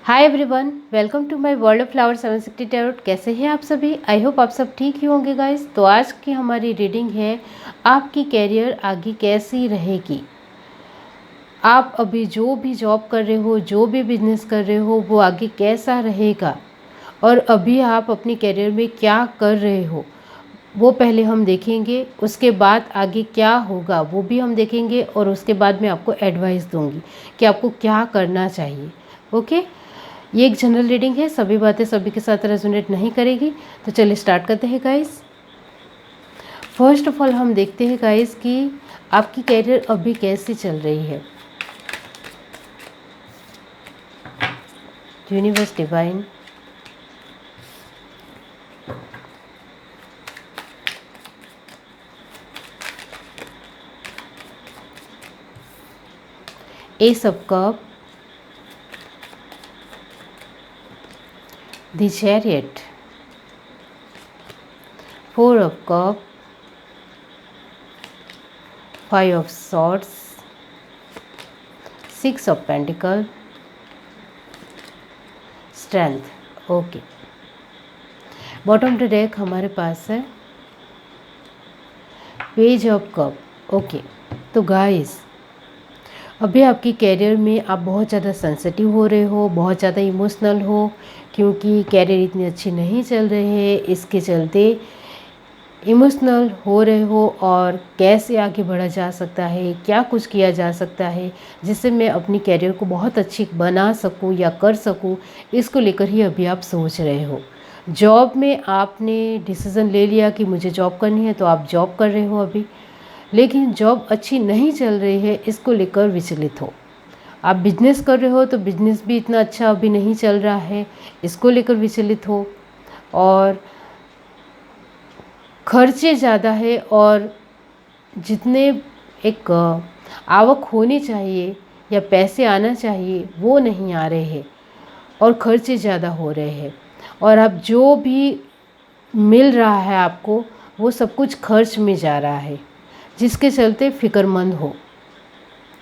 Hi everyone, welcome to my world of flower 760 tarot. कैसे हैं आप सभी? आई होप आप सब ठीक ही होंगे गाइस। तो आज की हमारी रीडिंग है आपकी कैरियर आगे कैसी रहेगी। आप अभी जो भी जॉब कर रहे हो, जो भी बिजनेस कर रहे हो, वो आगे कैसा रहेगा और अभी आप अपनी कैरियर में क्या कर रहे हो वो पहले हम देखेंगे। उसके बाद आगे क्या होगा वो भी हम देखेंगे और उसके बाद मैं आपको एडवाइस दूंगी कि आपको क्या करना चाहिए। ओके, ये एक जनरल रीडिंग है, सभी बातें सभी के साथ रेजोनेट नहीं करेगी। तो चलिए स्टार्ट करते हैं गाइस। फर्स्ट ऑफ ऑल हम देखते हैं गाइस कि आपकी कैरियर अभी कैसी चल रही है। Universe divine, ace of cup, the chariot, four of cup, five of swords, six of pentacle, strength. Okay, bottom to deck हमारे पास है पेज ऑफ कप। ओके, तो गाइस अभी आपकी कैरियर में आप बहुत ज़्यादा सेंसिटिव हो रहे हो, बहुत ज़्यादा इमोशनल हो, क्योंकि कैरियर इतनी अच्छी नहीं चल रही है। इसके चलते इमोशनल हो रहे हो और कैसे आगे बढ़ा जा सकता है, क्या कुछ किया जा सकता है जिससे मैं अपनी कैरियर को बहुत अच्छी बना सकूं या कर सकूं, इसको लेकर ही अभी आप सोच रहे हो। जॉब में आपने डिसीज़न ले लिया कि मुझे जॉब करनी है, तो आप जॉब कर रहे हो अभी, लेकिन जॉब अच्छी नहीं चल रही है, इसको लेकर विचलित हो। आप बिजनेस कर रहे हो तो बिजनेस भी इतना अच्छा अभी नहीं चल रहा है, इसको लेकर विचलित हो। और खर्चे ज़्यादा है और जितने एक आवक होनी चाहिए या पैसे आना चाहिए वो नहीं आ रहे हैं और खर्चे ज़्यादा हो रहे हैं। और अब जो भी मिल रहा है आपको वो सब कुछ खर्च में जा रहा है, जिसके चलते फ़िक्रमंद हो।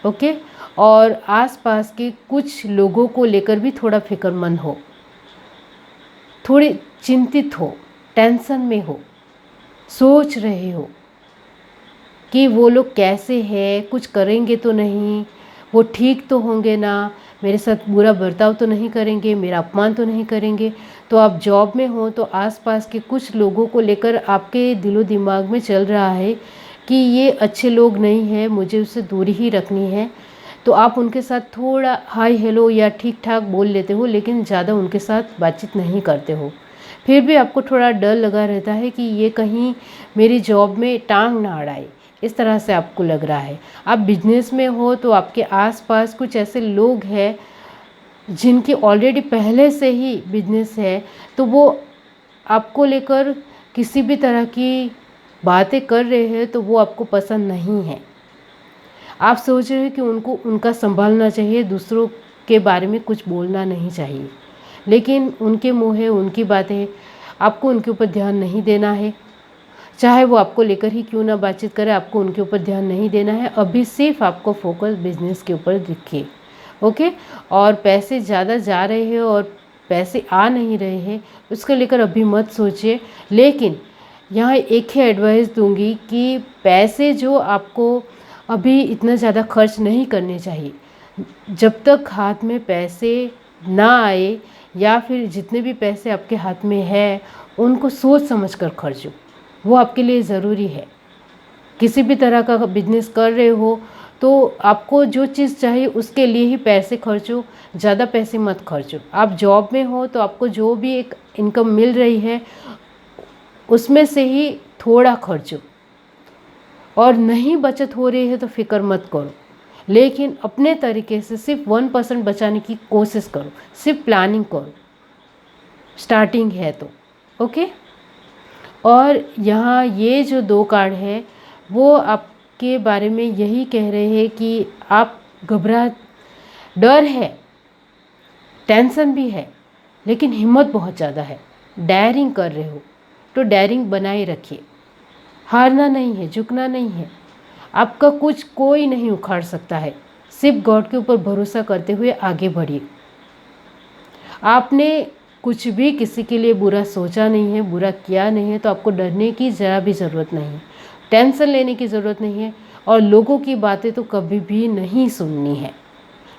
ओके, और आसपास के कुछ लोगों को लेकर भी थोड़ा फ़िक्रमंद हो, थोड़े चिंतित हो, टेंशन में हो, सोच रहे हो कि वो लोग कैसे हैं, कुछ करेंगे तो नहीं, वो ठीक तो होंगे ना, मेरे साथ बुरा बर्ताव तो नहीं करेंगे, मेरा अपमान तो नहीं करेंगे। तो आप जॉब में हो तो आसपास के कुछ लोगों को लेकर आपके दिलो दिमाग में चल रहा है कि ये अच्छे लोग नहीं हैं, मुझे उससे दूरी ही रखनी है। तो आप उनके साथ थोड़ा हाय हेलो या ठीक ठाक बोल लेते हो, लेकिन ज़्यादा उनके साथ बातचीत नहीं करते हो। फिर भी आपको थोड़ा डर लगा रहता है कि ये कहीं मेरी जॉब में टांग ना अड़ाए, इस तरह से आपको लग रहा है। आप बिजनेस में हो तो आपके आसपास कुछ ऐसे लोग हैं जिनकी ऑलरेडी पहले से ही बिजनेस है, तो वो आपको लेकर किसी भी तरह की बातें कर रहे हैं तो वो आपको पसंद नहीं है। आप सोच रहे हैं कि उनको उनका संभालना चाहिए, दूसरों के बारे में कुछ बोलना नहीं चाहिए, लेकिन उनके मुँह है, उनकी बातें, आपको उनके ऊपर ध्यान नहीं देना है। चाहे वो आपको लेकर ही क्यों ना बातचीत करे, आपको उनके ऊपर ध्यान नहीं देना है। अभी सिर्फ आपको फोकस बिजनेस के ऊपर दिखे। ओके, और पैसे ज़्यादा जा रहे हैं और पैसे आ नहीं रहे हैं, उसको लेकर अभी मत सोचिए। लेकिन यहाँ एक ही एडवाइस दूंगी कि पैसे जो आपको अभी इतना ज़्यादा खर्च नहीं करने चाहिए। जब तक हाथ में पैसे ना आए या फिर जितने भी पैसे आपके हाथ में है उनको सोच समझ कर खर्चो, वो आपके लिए ज़रूरी है। किसी भी तरह का बिजनेस कर रहे हो तो आपको जो चीज़ चाहिए उसके लिए ही पैसे खर्चो, ज़्यादा पैसे मत खर्चो। आप जॉब में हो तो आपको जो भी एक इनकम मिल रही है उसमें से ही थोड़ा खर्चो, और नहीं बचत हो रही है तो फिक्र मत करो, लेकिन अपने तरीके से सिर्फ 1% बचाने की कोशिश करो, सिर्फ प्लानिंग करो, स्टार्टिंग है तो। ओके, और यहाँ ये जो दो कार्ड है वो आपके बारे में यही कह रहे हैं कि आप डर है, टेंशन भी है, लेकिन हिम्मत बहुत ज़्यादा है, डेयरिंग कर रहे हो तो डेयरिंग बनाए रखिए। हारना नहीं है, झुकना नहीं है, आपका कुछ कोई नहीं उखाड़ सकता है। सिर्फ गॉड के ऊपर भरोसा करते हुए आगे बढ़िए। आपने कुछ भी किसी के लिए बुरा सोचा नहीं है, बुरा किया नहीं है, तो आपको डरने की ज़रा भी ज़रूरत नहीं है, टेंशन लेने की ज़रूरत नहीं है। और लोगों की बातें तो कभी भी नहीं सुननी है।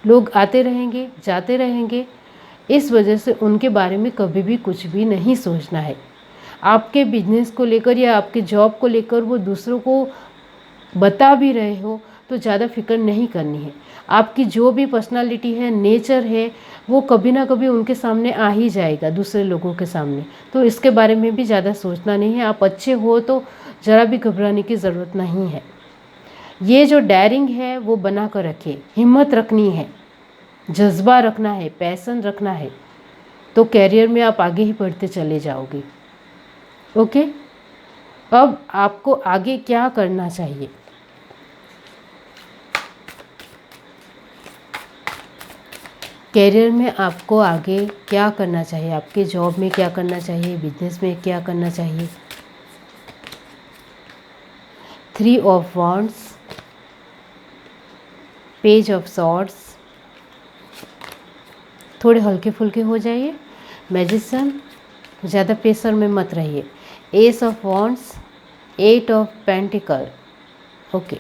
लोग आते रहेंगे, जाते रहेंगे, इस वजह से उनके बारे में कभी भी कुछ भी नहीं सोचना है। आपके बिजनेस को लेकर या आपके जॉब को लेकर वो दूसरों को बता भी रहे हो तो ज़्यादा फिक्र नहीं करनी है। आपकी जो भी पर्सनालिटी है, नेचर है, वो कभी ना कभी उनके सामने आ ही जाएगा, दूसरे लोगों के सामने। तो इसके बारे में भी ज़्यादा सोचना नहीं है। आप अच्छे हो तो ज़रा भी घबराने की ज़रूरत नहीं है। ये जो डेयरिंग है वो बना कर रखिए, हिम्मत रखनी है, जज्बा रखना है, पैशन रखना है, तो कैरियर में आप आगे ही बढ़ते चले जाओगे। ओके, अब आपको आगे क्या करना चाहिए? कैरियर में आपको आगे क्या करना चाहिए? आपके जॉब में क्या करना चाहिए? बिजनेस में क्या करना चाहिए? 3 of wands, page of swords, थोड़े हल्के फुल्के हो जाइए। मैजिशियन, ज़्यादा प्रेशर में मत रहिए। S of wands, 8 of pentacle. Okay,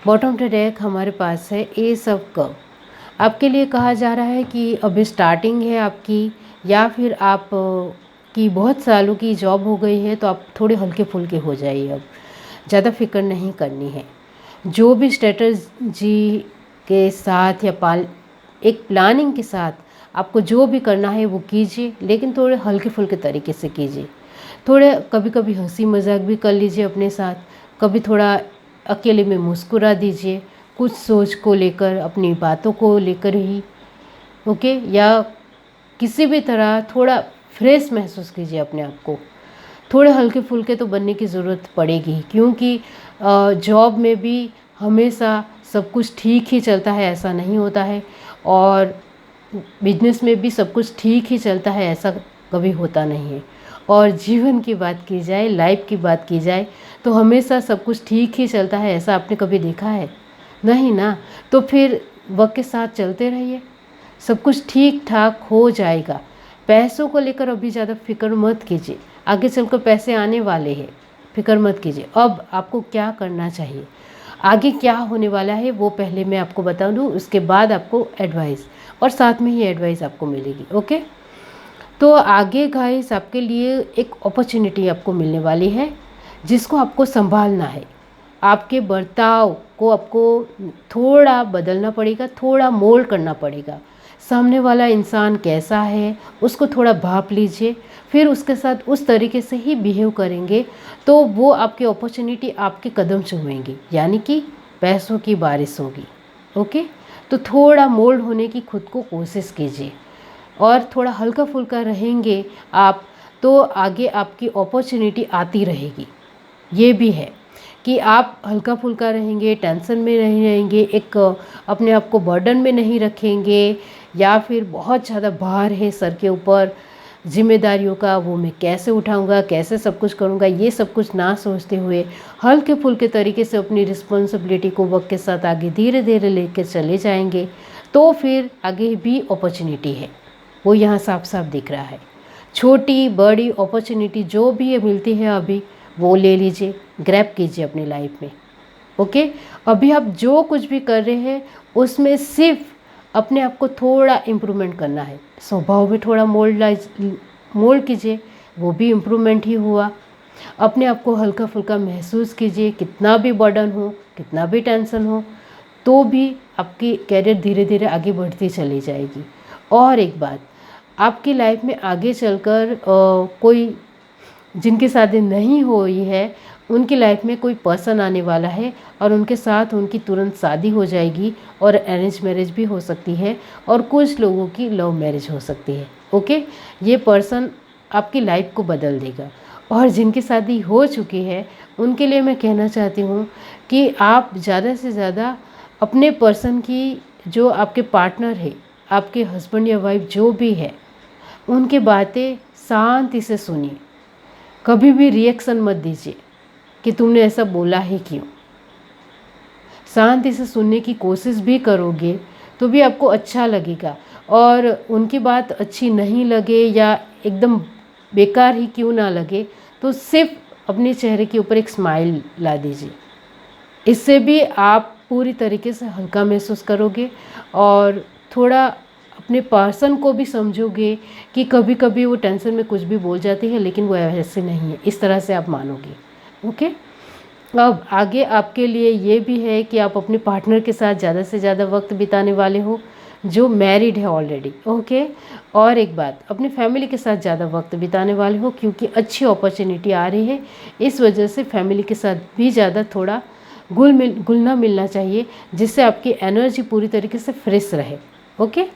bottom of the deck हमारे पास है एस ऑफ कप। आपके लिए कहा जा रहा है कि अभी स्टार्टिंग है आपकी, या फिर आप की बहुत सालों की जॉब हो गई है, तो आप थोड़े हल्के फुल्के हो जाइए। अब ज़्यादा फिक्र नहीं करनी है। जो भी स्ट्रेटजी के साथ या एक प्लानिंग के साथ आपको जो भी करना है वो कीजिए, लेकिन थोड़े हल्के फुल्के तरीके से कीजिए। थोड़े कभी कभी हंसी मजाक भी कर लीजिए अपने साथ, कभी थोड़ा अकेले में मुस्कुरा दीजिए, कुछ सोच को लेकर, अपनी बातों को लेकर ही। ओके, या किसी भी तरह थोड़ा फ्रेश महसूस कीजिए अपने आप को। थोड़े हल्के फुल्के तो बनने की ज़रूरत पड़ेगी, क्योंकि जॉब में भी हमेशा सब कुछ ठीक ही चलता है ऐसा नहीं होता है, और बिजनेस में भी सब कुछ ठीक ही चलता है ऐसा कभी होता नहीं है। और जीवन की बात की जाए, लाइफ की बात की जाए, तो हमेशा सब कुछ ठीक ही चलता है ऐसा आपने कभी देखा है? नहीं ना। तो फिर वक्त के साथ चलते रहिए, सब कुछ ठीक ठाक हो जाएगा। पैसों को लेकर अभी ज़्यादा फिक्र मत कीजिए, आगे चलकर पैसे आने वाले हैं, फिक्र मत कीजिए। अब आपको क्या करना चाहिए, आगे क्या होने वाला है, वो पहले मैं आपको बता दूँ, उसके बाद आपको एडवाइस, और साथ में ही एडवाइस आपको मिलेगी। ओके, तो आगे गाइस आपके लिए एक अपॉर्चुनिटी आपको मिलने वाली है, जिसको आपको संभालना है। आपके बर्ताव को आपको थोड़ा बदलना पड़ेगा, थोड़ा मोल्ड करना पड़ेगा। सामने वाला इंसान कैसा है उसको थोड़ा भाप लीजिए, फिर उसके साथ उस तरीके से ही बिहेव करेंगे तो वो आपकी अपॉर्चुनिटी आपके कदम चूमेंगी, यानी कि पैसों की बारिश होगी। ओके, तो थोड़ा मोल्ड होने की खुद को कोशिश कीजिए, और थोड़ा हल्का फुल्का रहेंगे आप, तो आगे आपकी अपॉर्चुनिटी आती रहेगी। ये भी है कि आप हल्का फुल्का रहेंगे, टेंशन में नहीं रहेंगे, एक अपने आप को बर्डन में नहीं रखेंगे, या फिर बहुत ज़्यादा भार है सर के ऊपर जिम्मेदारियों का, वो मैं कैसे उठाऊंगा, कैसे सब कुछ करूंगा, ये सब कुछ ना सोचते हुए हल्के फुल्के तरीके से अपनी रिस्पॉन्सिबिलिटी को वक्त के साथ आगे धीरे धीरे लेकर चले जाएंगे, तो फिर आगे भी अपॉर्चुनिटी है, वो यहाँ साफ साफ दिख रहा है। छोटी बड़ी अपॉर्चुनिटी जो भी मिलती है अभी, वो ले लीजिए, ग्रैब कीजिए अपनी लाइफ में। ओके, अभी आप जो कुछ भी कर रहे हैं उसमें सिर्फ अपने आप को थोड़ा इम्प्रूवमेंट करना है। स्वभाव में थोड़ा मोल्ड कीजिए, वो भी इम्प्रूवमेंट ही हुआ। अपने आप को हल्का फुल्का महसूस कीजिए, कितना भी बर्डन हो, कितना भी टेंशन हो, तो भी आपकी कैरियर धीरे धीरे आगे बढ़ती चली जाएगी। और एक बात, आपकी लाइफ में आगे चलकर कोई जिनकी शादी नहीं हुई है उनकी लाइफ में कोई पर्सन आने वाला है, और उनके साथ उनकी तुरंत शादी हो जाएगी, और अरेंज मैरिज भी हो सकती है, और कुछ लोगों की लव मैरिज हो सकती है। ओके, ये पर्सन आपकी लाइफ को बदल देगा। और जिनकी शादी हो चुकी है उनके लिए मैं कहना चाहती हूँ कि आप ज़्यादा से ज़्यादा अपने पर्सन की, जो आपके पार्टनर है, आपके हस्बैंड या वाइफ जो भी है, उनकी बातें शांति से सुनिए। कभी भी रिएक्शन मत दीजिए कि तुमने ऐसा बोला है क्यों। शांति से सुनने की कोशिश भी करोगे तो भी आपको अच्छा लगेगा, और उनकी बात अच्छी नहीं लगे या एकदम बेकार ही क्यों ना लगे, तो सिर्फ अपने चेहरे के ऊपर एक स्माइल ला दीजिए। इससे भी आप पूरी तरीके से हल्का महसूस करोगे और थोड़ा अपने पर्सन को भी समझोगे कि कभी कभी वो टेंशन में कुछ भी बोल जाती है, लेकिन वो ऐसे नहीं है, इस तरह से आप मानोगे। ओके, अब आगे आपके लिए ये भी है कि आप अपने पार्टनर के साथ ज़्यादा से ज़्यादा वक्त बिताने वाले हो, जो मैरिड है ऑलरेडी। ओके, और एक बात, अपनी फैमिली के साथ ज़्यादा वक्त बिताने वाले हो, क्योंकि अच्छी अपॉर्चुनिटी आ रही है। इस वजह से फैमिली के साथ भी ज़्यादा थोड़ा घुलना मिलना चाहिए, जिससे आपकी एनर्जी पूरी तरीके से फ्रेश रहे। ओके,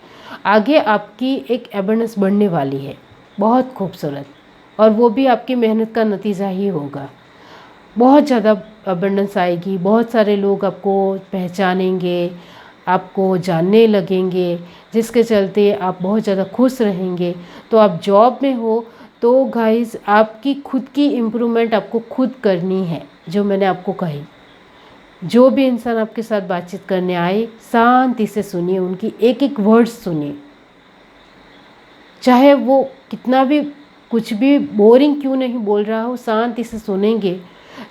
आगे आपकी एक एबंडेंस बढ़ने वाली है, बहुत खूबसूरत, और वो भी आपकी मेहनत का नतीजा ही होगा। बहुत ज़्यादा अबंडेंस आएगी, बहुत सारे लोग आपको पहचानेंगे, आपको जानने लगेंगे, जिसके चलते आप बहुत ज़्यादा खुश रहेंगे। तो आप जॉब में हो तो गाइस, आपकी खुद की इम्प्रूवमेंट आपको खुद करनी है। जो मैंने आपको कही, जो भी इंसान आपके साथ बातचीत करने आए, शांति से सुनिए, उनकी एक एक वर्ड्स सुनिए, चाहे वो कितना भी कुछ भी बोरिंग क्यों नहीं बोल रहा हो, शांति से सुनेंगे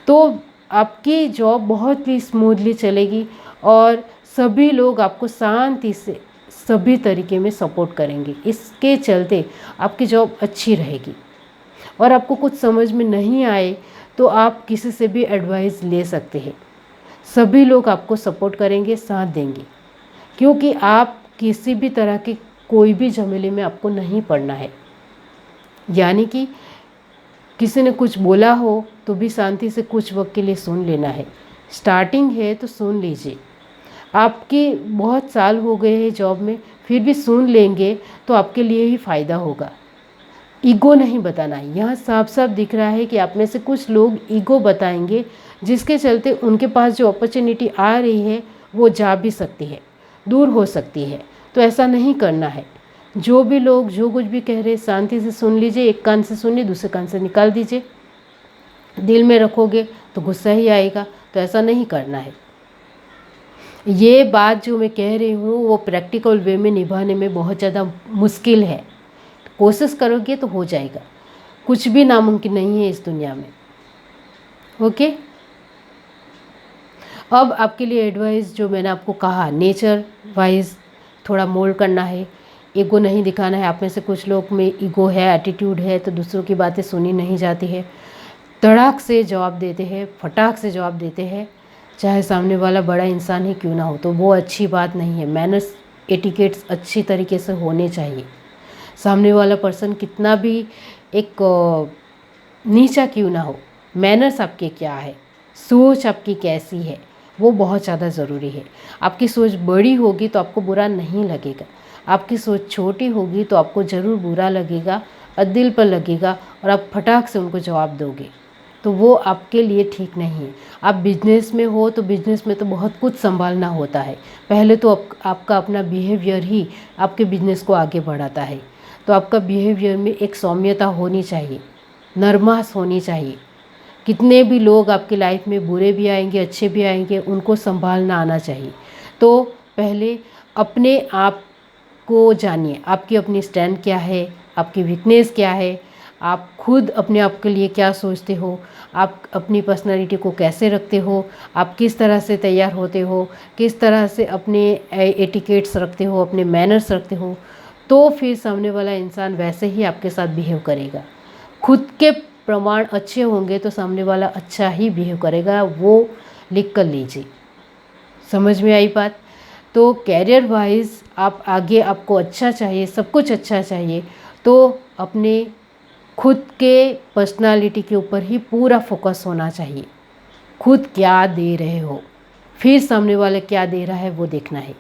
तो आपकी जॉब बहुत ही स्मूथली चलेगी और सभी लोग आपको शांति से सभी तरीके में सपोर्ट करेंगे। इसके चलते आपकी जॉब अच्छी रहेगी। और आपको कुछ समझ में नहीं आए तो आप किसी से भी एडवाइस ले सकते हैं, सभी लोग आपको सपोर्ट करेंगे, साथ देंगे, क्योंकि आप किसी भी तरह के कोई भी झमेले में आपको नहीं पड़ना है। यानी कि किसी ने कुछ बोला हो तो भी शांति से कुछ वक्त के लिए सुन लेना है। स्टार्टिंग है तो सुन लीजिए। आपके बहुत साल हो गए हैं जॉब में, फिर भी सुन लेंगे तो आपके लिए ही फ़ायदा होगा। ईगो नहीं बताना है। यहाँ साफ साफ दिख रहा है कि आप में से कुछ लोग ईगो बताएंगे, जिसके चलते उनके पास जो अपॉर्चुनिटी आ रही है वो जा भी सकती है, दूर हो सकती है। तो ऐसा नहीं करना है। जो भी लोग जो कुछ भी कह रहे, शांति से सुन लीजिए। एक कान से सुनिए, दूसरे कान से निकाल दीजिए। दिल में रखोगे तो गुस्सा ही आएगा, तो ऐसा नहीं करना है। ये बात जो मैं कह रही हूँ वो प्रैक्टिकल वे में निभाने में बहुत ज़्यादा मुश्किल है। कोशिश करोगे तो हो जाएगा, कुछ भी नामुमकिन नहीं है इस दुनिया में। ओके, अब आपके लिए एडवाइस जो मैंने आपको कहा, नेचर वाइज थोड़ा मोल्ड करना है, ईगो नहीं दिखाना है। आप में से कुछ लोग में ईगो है, एटीट्यूड है, तो दूसरों की बातें सुनी नहीं जाती है, तड़ाक से जवाब देते हैं, फटाक से जवाब देते हैं, चाहे सामने वाला बड़ा इंसान ही क्यों ना हो। तो वो अच्छी बात नहीं है। मैनर्स, एटिकेट्स अच्छी तरीके से होने चाहिए। सामने वाला पर्सन कितना भी एक नीचा क्यों ना हो, मैनर्स आपके क्या है, सोच आपकी कैसी है, वो बहुत ज़्यादा ज़रूरी है। आपकी सोच बड़ी होगी तो आपको बुरा नहीं लगेगा, आपकी सोच छोटी होगी तो आपको ज़रूर बुरा लगेगा और दिल पर लगेगा और आप फटाक से उनको जवाब दोगे, तो वो आपके लिए ठीक नहीं है। आप बिजनेस में हो तो बिजनेस में तो बहुत कुछ संभालना होता है। पहले तो आपका अपना बिहेवियर ही आपके बिजनेस को आगे बढ़ाता है। तो आपका बिहेवियर में एक सौम्यता होनी चाहिए, नरमास होनी चाहिए। कितने भी लोग आपकी लाइफ में बुरे भी आएंगे, अच्छे भी आएंगे, उनको संभालना आना चाहिए। तो पहले अपने आप को जानिए, आपकी अपनी स्ट्रेंथ क्या है, आपकी वीकनेस क्या है, आप खुद अपने आप के लिए क्या सोचते हो, आप अपनी पर्सनालिटी को कैसे रखते हो, आप किस तरह से तैयार होते हो, किस तरह से अपने एटिकेट्स रखते हो, अपने मैनर्स रखते हो, तो फिर सामने वाला इंसान वैसे ही आपके साथ बिहेव करेगा। खुद के प्रमाण अच्छे होंगे तो सामने वाला अच्छा ही बिहेव करेगा, वो लिख कर लीजिए। समझ में आई बात? तो कैरियर वाइज आप आगे, आपको अच्छा चाहिए, सब कुछ अच्छा चाहिए, तो अपने खुद के पर्सनालिटी के ऊपर ही पूरा फोकस होना चाहिए। खुद क्या दे रहे हो, फिर सामने वाला क्या दे रहा है वो देखना है।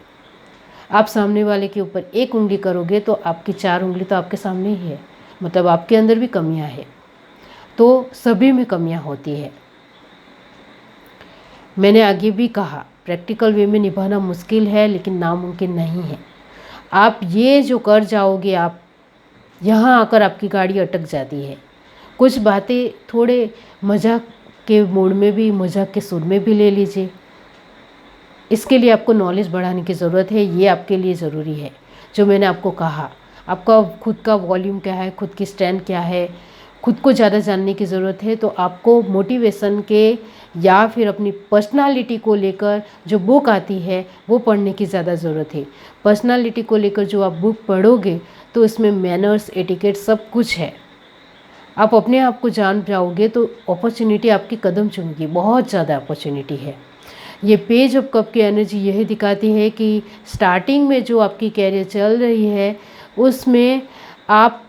आप सामने वाले के ऊपर एक उंगली करोगे तो आपकी 4 उंगली तो आपके सामने ही है, मतलब आपके अंदर भी कमियां हैं। तो सभी में कमियां होती है। मैंने आगे भी कहा, प्रैक्टिकल वे में निभाना मुश्किल है लेकिन नामुमकिन नहीं है। आप ये जो कर जाओगे, आप यहाँ आकर आपकी गाड़ी अटक जाती है। कुछ बातें थोड़े मजाक के मूड में भी, मजाक के सुर में भी ले लीजिए। इसके लिए आपको नॉलेज बढ़ाने की ज़रूरत है, ये आपके लिए ज़रूरी है। जो मैंने आपको कहा। आपका खुद का वॉल्यूम क्या है, खुद की स्ट्रेंथ क्या है, खुद को ज़्यादा जानने की ज़रूरत है। तो आपको मोटिवेशन के या फिर अपनी पर्सनालिटी को लेकर जो बुक आती है वो पढ़ने की ज़्यादा ज़रूरत है। पर्सनालिटी को लेकर जो आप बुक पढ़ोगे तो इसमें मैनर्स, एटिकेट सब कुछ है। आप अपने आप को जान जाओगे तो अपॉर्चुनिटी आपकी कदम चूमेगी, बहुत ज़्यादा अपॉर्चुनिटी है। ये पेज ऑफ कप की एनर्जी यही दिखाती है कि स्टार्टिंग में जो आपकी कैरियर चल रही है उसमें आप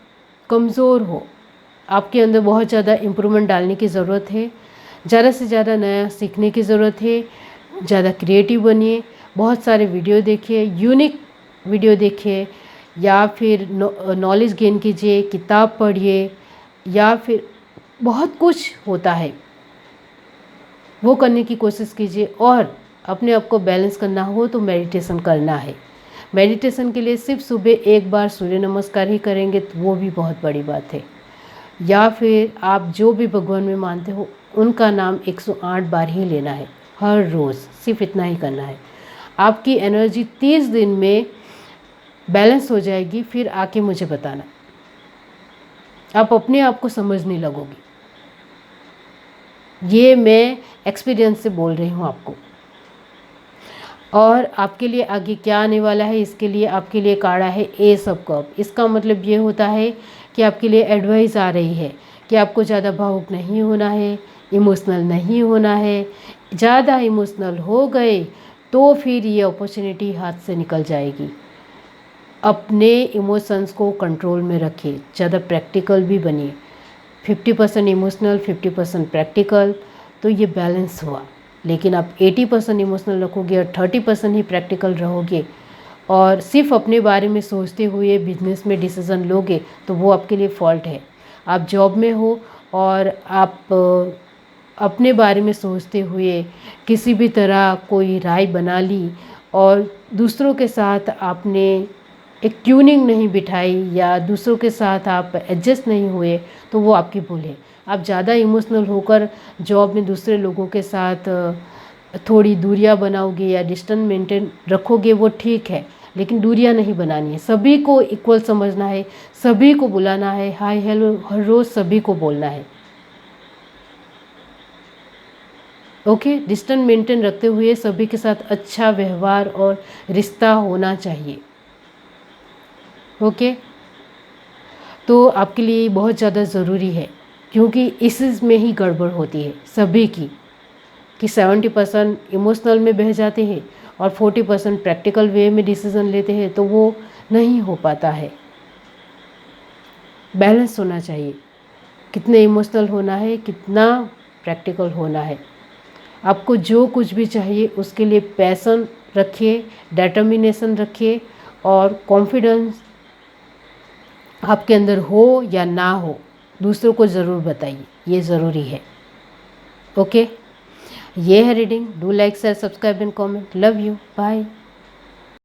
कमज़ोर हो, आपके अंदर बहुत ज़्यादा इम्प्रूवमेंट डालने की ज़रूरत है, ज़्यादा से ज़्यादा नया सीखने की ज़रूरत है, ज़्यादा क्रिएटिव बनिए, बहुत सारे वीडियो देखिए, यूनिक वीडियो देखिए, या फिर नॉलेज गेन कीजिए, किताब पढ़िए, या फिर बहुत कुछ होता है वो करने की कोशिश कीजिए। और अपने आप को बैलेंस करना हो तो मेडिटेशन करना है। मेडिटेशन के लिए सिर्फ सुबह एक बार सूर्य नमस्कार ही करेंगे तो वो भी बहुत बड़ी बात है। या फिर आप जो भी भगवान में मानते हो उनका नाम 108 बार ही लेना है हर रोज़, सिर्फ इतना ही करना है। आपकी एनर्जी 30 दिन में बैलेंस हो जाएगी। फिर आके मुझे बताना, आप अपने आप को समझने लगोगे। ये मैं एक्सपीरियंस से बोल रही हूँ आपको। और आपके लिए आगे क्या आने वाला है, इसके लिए आपके लिए कार्ड है एस ऑफ कप। इसका मतलब ये होता है कि आपके लिए एडवाइस आ रही है कि आपको ज़्यादा भावुक नहीं होना है, इमोशनल नहीं होना है। ज़्यादा इमोशनल हो गए तो फिर ये अपॉर्चुनिटी हाथ से निकल जाएगी। अपने इमोशंस को कंट्रोल में रखिए, ज़्यादा प्रैक्टिकल भी बनिए। 50% इमोशनल, 50% प्रैक्टिकल, तो ये बैलेंस हुआ। लेकिन आप 80% इमोशनल रखोगे और 30% ही प्रैक्टिकल रहोगे और सिर्फ अपने बारे में सोचते हुए बिजनेस में डिसीज़न लोगे तो वो आपके लिए फॉल्ट है। आप जॉब में हो और आप अपने बारे में सोचते हुए किसी भी तरह कोई राय बना ली और दूसरों के साथ आपने एक ट्यूनिंग नहीं बिठाई या दूसरों के साथ आप एडजस्ट नहीं हुए तो वो आपकी भूल है। आप ज़्यादा इमोशनल होकर जॉब में दूसरे लोगों के साथ थोड़ी दूरियां बनाओगे या डिस्टेंस मेंटेन रखोगे, वो ठीक है, लेकिन दूरियां नहीं बनानी है। सभी को इक्वल समझना है, सभी को बुलाना है, हाय हेलो हर रोज़ सभी को बोलना है। ओके, डिस्टेंस मेंटेन रखते हुए सभी के साथ अच्छा व्यवहार और रिश्ता होना चाहिए। ओके, तो आपके लिए बहुत ज़्यादा ज़रूरी है क्योंकि इसमें ही गड़बड़ होती है सभी की, कि 70% इमोशनल में बह जाते हैं और 40% प्रैक्टिकल वे में डिसीज़न लेते हैं, तो वो नहीं हो पाता है। बैलेंस होना चाहिए, कितने इमोशनल होना है, कितना प्रैक्टिकल होना है। आपको जो कुछ भी चाहिए उसके लिए पैशन रखिए, डिटर्मिनेशन रखिए और कॉन्फिडेंस आपके अंदर हो या ना हो दूसरों को ज़रूर बताइए, ये ज़रूरी है। ओके, ये है reading. Do like, share, subscribe and comment. Love you, bye.